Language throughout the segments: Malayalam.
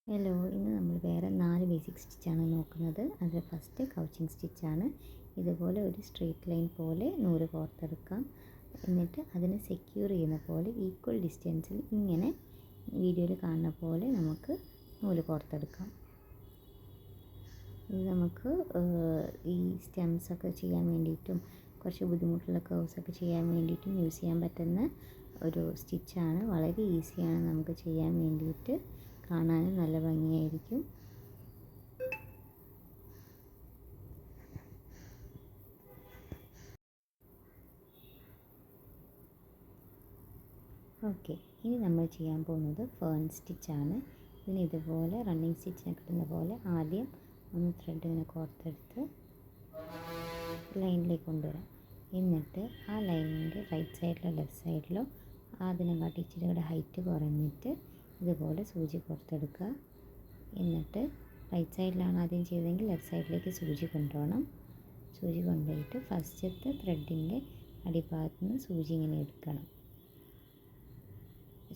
ഹലോ, ഇന്ന് നമ്മൾ വേറെ 4 ബേസിക് സ്റ്റിച്ചാണ് നോക്കുന്നത്. അതിൽ ഫസ്റ്റ് കൗച്ചിങ് സ്റ്റിച്ചാണ്. ഇതുപോലെ ഒരു സ്ട്രെയിറ്റ് ലൈൻ പോലെ നൂല് കോർത്തെടുക്കാം. എന്നിട്ട് അതിനെ സെക്യൂർ ചെയ്യുന്ന പോലെ ഈക്വൽ ഡിസ്റ്റൻസിൽ ഇങ്ങനെ വീഡിയോയിൽ കാണുന്ന പോലെ നമുക്ക് നൂല് കോർത്തെടുക്കാം. ഇത് നമുക്ക് ഈ സ്റ്റെംസൊക്കെ ചെയ്യാൻ വേണ്ടിയിട്ടും കുറച്ച് ബുദ്ധിമുട്ടുള്ള കർവ്സൊക്കെ ചെയ്യാൻ വേണ്ടിയിട്ടും യൂസ് ചെയ്യാൻ പറ്റുന്ന ഒരു സ്റ്റിച്ചാണ്. വളരെ ഈസിയാണ് നമുക്ക് ചെയ്യാൻ വേണ്ടിയിട്ട്. കാണാനും നല്ല ഭംഗിയായിരിക്കും. ഓക്കെ, ഇനി നമ്മൾ ചെയ്യാൻ പോകുന്നത് ഫേൺ സ്റ്റിച്ചാണ്. ഇതിന് ഇതുപോലെ റണ്ണിങ് സ്റ്റിച്ചിനെ കിട്ടുന്ന പോലെ ആദ്യം ഒന്ന് ത്രെഡ് ഇങ്ങനെ കോർത്തെടുത്ത് ലൈനിലേക്ക് കൊണ്ടുവരാം. എന്നിട്ട് ആ ലൈനിൻ്റെ റൈറ്റ് സൈഡിലോ ലെഫ്റ്റ് സൈഡിലോ അതിനെക്കാട്ടി ഇച്ചിരി കൂടെ ഹൈറ്റ് കുറഞ്ഞിട്ട് ഇതുപോലെ സൂചി കോർത്തെടുക്കുക. എന്നിട്ട് റൈറ്റ് സൈഡിലാണ് ആദ്യം ചെയ്തതെങ്കിൽ ലെഫ്റ്റ് സൈഡിലേക്ക് സൂചി കൊണ്ടുപോകണം. സൂചി കൊണ്ടുപോയിട്ട് ഫസ്റ്റത്തെ ത്രെഡിൻ്റെ അടിഭാഗത്ത് നിന്ന് സൂചി ഇങ്ങനെ എടുക്കണം.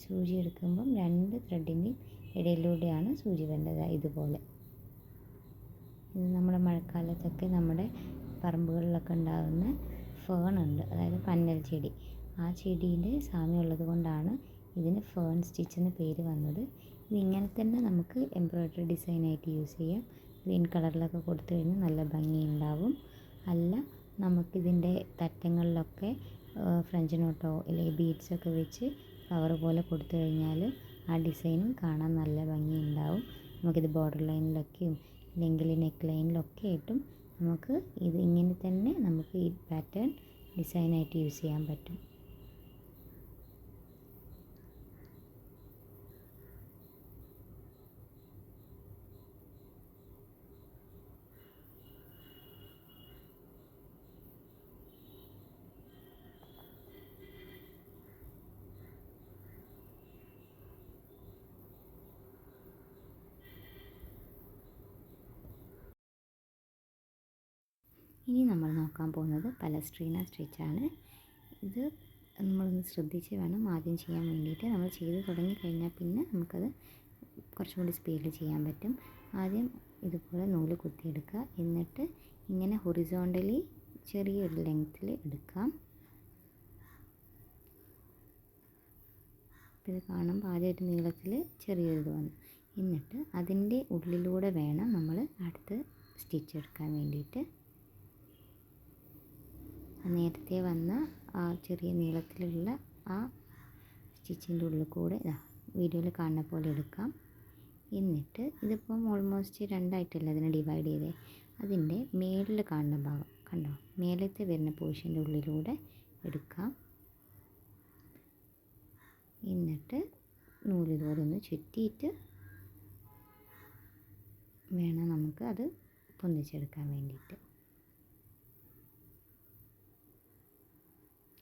സൂചി എടുക്കുമ്പം 2 ത്രെഡിൻ്റെയും ഇടയിലൂടെയാണ് സൂചി വേണ്ടത്. ഇതുപോലെ ഇത് നമ്മുടെ മഴക്കാലത്തൊക്കെ നമ്മുടെ പറമ്പുകളിലൊക്കെ ഉണ്ടാകുന്ന ഫേൺ ഉണ്ട്, അതായത് പന്നൽ ചെടി. ആ ചെടിയുടെ സാമ്യമുള്ളത് കൊണ്ടാണ് ഇതിന് ഫേൺ സ്റ്റിച്ച് എന്ന് പേര് വന്നത്. ഇതിങ്ങനെ തന്നെ നമുക്ക് എംബ്രോയ്ഡറി ഡിസൈനായിട്ട് യൂസ് ചെയ്യാം. ഗ്രീൻ കളറിലൊക്കെ കൊടുത്തു കഴിഞ്ഞാൽ നല്ല ഭംഗിയുണ്ടാവും. അല്ല, നമുക്കിതിൻ്റെ തറ്റങ്ങളിലൊക്കെ ഫ്രഞ്ച് നോട്ടോ അല്ലെങ്കിൽ ബീഡ്സൊക്കെ വെച്ച് കവർ പോലെ കൊടുത്തു കഴിഞ്ഞാൽ ആ ഡിസൈനും കാണാൻ നല്ല ഭംഗിയുണ്ടാവും. നമുക്കിത് ബോർഡർ ലൈനിലൊക്കെയും അല്ലെങ്കിൽ നെക്ക് ലൈനിലൊക്കെ ആയിട്ടും നമുക്ക് ഇത് ഇങ്ങനെ തന്നെ നമുക്ക് ഈ പാറ്റേൺ ഡിസൈനായിട്ട് യൂസ് ചെയ്യാൻ പറ്റും. ഇനി നമ്മൾ നോക്കാൻ പോകുന്നത് പലസ്ട്രീന സ്റ്റിച്ചാണ്. ഇത് നമ്മളൊന്ന് ശ്രദ്ധിച്ച് വേണം ആദ്യം ചെയ്യാൻ വേണ്ടിയിട്ട്. നമ്മൾ ചെയ്ത് തുടങ്ങിക്കഴിഞ്ഞാൽ പിന്നെ നമുക്കത് കുറച്ചും കൂടി സ്പീഡിൽ ചെയ്യാൻ പറ്റും. ആദ്യം ഇതുപോലെ നൂല് കുത്തിയെടുക്കുക. എന്നിട്ട് ഇങ്ങനെ ഹൊറിസോണ്ടലി ചെറിയൊരു ലെങ്ത്തിൽ എടുക്കാം. ഇത് കാണുമ്പോൾ ആദ്യം ഒരു നീളത്തിൽ ചെറിയൊരിത് വന്നു. എന്നിട്ട് അതിൻ്റെ ഉള്ളിലൂടെ വേണം നമ്മൾ അടുത്ത് സ്റ്റിച്ച് എടുക്കാൻ വേണ്ടിയിട്ട്. നേരത്തെ വന്ന ആ ചെറിയ നീളത്തിലുള്ള ആ സ്റ്റിച്ചിൻ്റെ ഉള്ളിൽ കൂടെ വീഡിയോയിൽ കാണുന്ന പോലെ എടുക്കാം. എന്നിട്ട് ഇതിപ്പം ഓൾമോസ്റ്റ് 2ആയിട്ടല്ല അതിനെ ഡിവൈഡ് ചെയ്തേ. അതിൻ്റെ മേളിൽ കാണുന്ന ഭാഗം കണ്ടോ, മേലത്തെ വരുന്ന പോർഷൻ്റെ ഉള്ളിലൂടെ എടുക്കാം. എന്നിട്ട് നൂലിലൂടെ ഒന്ന് ചുറ്റിയിട്ട് വേണം നമുക്ക് അത് പൊന്തിച്ചെടുക്കാൻ വേണ്ടിയിട്ട്.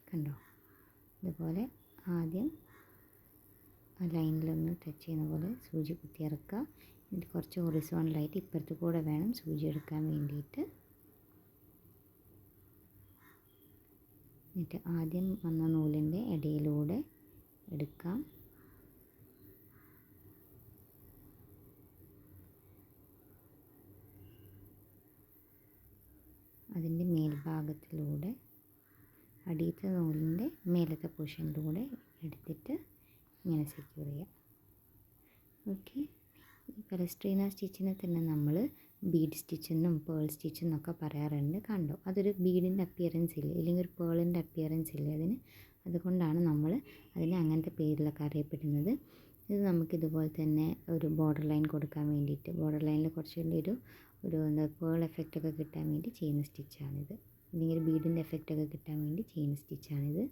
കണ്ടോ, ഇതുപോലെ ആദ്യം ആ ലൈനിലൊന്ന് ടച്ച് ചെയ്യുന്ന പോലെ സൂചി കുത്തിയിറക്കുക. എന്നിട്ട് കുറച്ച് ഹൊറിസോണ്ടലായിട്ട് ഇപ്പുറത്ത് കൂടെ വേണം സൂചി എടുക്കാൻ വേണ്ടിയിട്ട്. എന്നിട്ട് ആദ്യം വന്ന നൂലിൻ്റെ ഇടയിലൂടെ എടുക്കാം. അതിൻ്റെ മേൽഭാഗത്തിലൂടെ അടിയത്തെ നൂലിൻ്റെ മേലത്തെ പോർഷൻ്റെ കൂടെ എടുത്തിട്ട് ഇങ്ങനെ സെക്യൂർ ചെയ്യാം. ഓക്കെ, പലസ്ട്രീന സ്റ്റിച്ചിനെ തന്നെ നമ്മൾ ബീഡ് സ്റ്റിച്ചെന്നും പേൾ സ്റ്റിച്ചെന്നൊക്കെ പറയാറുണ്ട്. കണ്ടോ, അതൊരു ബീഡിൻ്റെ അപ്പിയറൻസ് ഇല്ലേ, അല്ലെങ്കിൽ ഒരു പേളിൻ്റെ അപ്പിയറൻസ് ഇല്ലേ അതിന്. അതുകൊണ്ടാണ് നമ്മൾ അതിന് അങ്ങനത്തെ പേരിലൊക്കെ അറിയപ്പെടുന്നത്. ഇത് നമുക്കിതുപോലെ തന്നെ ഒരു ബോർഡർ ലൈൻ കൊടുക്കാൻ വേണ്ടിയിട്ട്, ബോർഡർ ലൈനിൽ കുറച്ചുകൂടി ഒരു എന്താ പേൾ എഫക്റ്റൊക്കെ കിട്ടാൻ വേണ്ടി ചെയ്യുന്ന സ്റ്റിച്ചാണിത്. അല്ലെങ്കിൽ ബീഡിൻ്റെ എഫക്റ്റൊക്കെ കിട്ടാൻ വേണ്ടി ചെയ്യുന്ന സ്റ്റിച്ചാണിത്.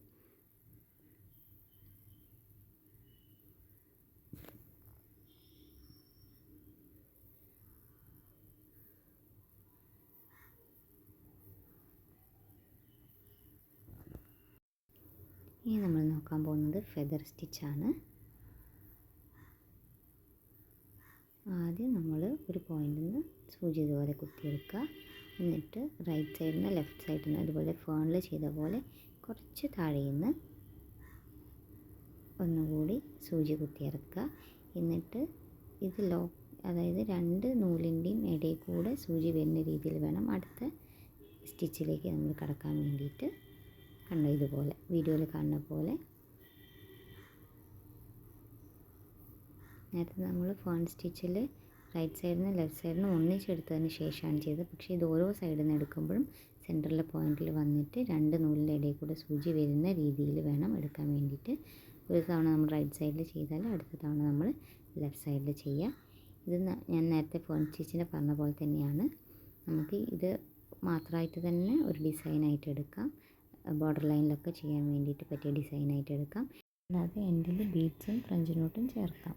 ഇനി നമ്മൾ നോക്കാൻ പോകുന്നത് ഫെദർ സ്റ്റിച്ചാണ്. ആദ്യം നമ്മൾ ഒരു പോയിന്റിൽ നിന്ന് സൂചി ഇതുപോലെ കുത്തിയെടുക്കുക. എന്നിട്ട് റൈറ്റ് സൈഡിൽ നിന്ന് ലെഫ്റ്റ് സൈഡിൽ നിന്ന് അതുപോലെ ഫേണിൽ ചെയ്ത പോലെ കുറച്ച് താഴെ നിന്ന് ഒന്നുകൂടി സൂചി കുത്തിയിറക്കുക. എന്നിട്ട് ഇത് അതായത് 2 നൂലിൻ്റെയും ഇടയിൽ കൂടെ സൂചി വരുന്ന രീതിയിൽ വേണം അടുത്ത സ്റ്റിച്ചിലേക്ക് നമ്മൾ കടക്കാൻ വേണ്ടിയിട്ട്. കണ്ടോ, ഇതുപോലെ വീഡിയോയിൽ കാണുന്ന പോലെ. നേരത്തെ നമ്മൾ ഫേൺ സ്റ്റിച്ചിൽ റൈറ്റ് സൈഡിൽ നിന്ന് ലെഫ്റ്റ് സൈഡിൽ നിന്ന് ഒന്നിച്ചെടുത്തതിന് ശേഷമാണ് ചെയ്തത്. പക്ഷേ ഇത് ഓരോ സൈഡിൽ നിന്ന് എടുക്കുമ്പോഴും സെൻറ്ററിലെ പോയിന്റിൽ വന്നിട്ട് 2 നൂലിൻ്റെ ഇടയിൽ കൂടെ സൂചി വരുന്ന രീതിയിൽ വേണം എടുക്കാൻ വേണ്ടിയിട്ട്. ഒരു തവണ നമ്മൾ റൈറ്റ് സൈഡിൽ ചെയ്താൽ അടുത്ത തവണ നമ്മൾ ലെഫ്റ്റ് സൈഡിൽ ചെയ്യുക. ഇത് ഞാൻ നേരത്തെ ഫേൺ സ്റ്റിച്ചിൻ്റെ പറഞ്ഞ പോലെ തന്നെയാണ്. നമുക്ക് ഇത് മാത്രമായിട്ട് തന്നെ ഒരു ഡിസൈനായിട്ട് എടുക്കാം. ബോർഡർ ലൈനിലൊക്കെ ചെയ്യാൻ വേണ്ടിയിട്ട് പറ്റിയ ഡിസൈനായിട്ട് എടുക്കാം. അല്ലാതെ എൻഡിൽ ബീഡ്സും ഫ്രഞ്ച് നോട്ടും ചേർക്കാം.